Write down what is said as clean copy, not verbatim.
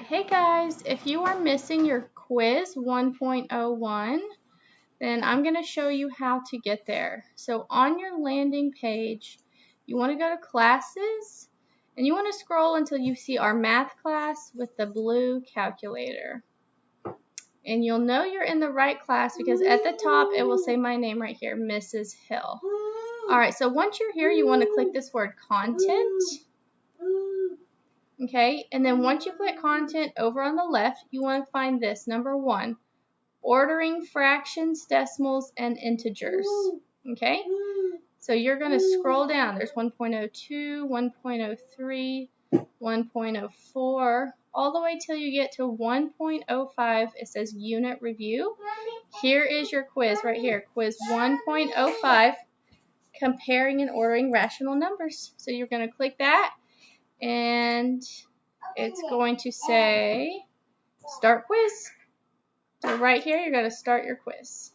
Hey guys, if you are missing your quiz 1.01, then I'm going to show you how to get there. So on your landing page, you want to go to classes and you want to scroll until you see our math class with the blue calculator. And you'll know you're in the right class because at the top it will say my name right here, Mrs. Hill. Alright, so once you're here, you want to click this word content. Okay, and then once you click content over on the left, you want to find this, number 1, ordering fractions, decimals, and integers. Okay, so you're going to scroll down. There's 1.02, 1.03, 1.04, all the way till you get to 1.05. It says unit review. Here is your quiz right here, quiz 1.05, comparing and ordering rational numbers. So you're going to click that. And it's going to say start quiz. So right here, you're going to start your quiz.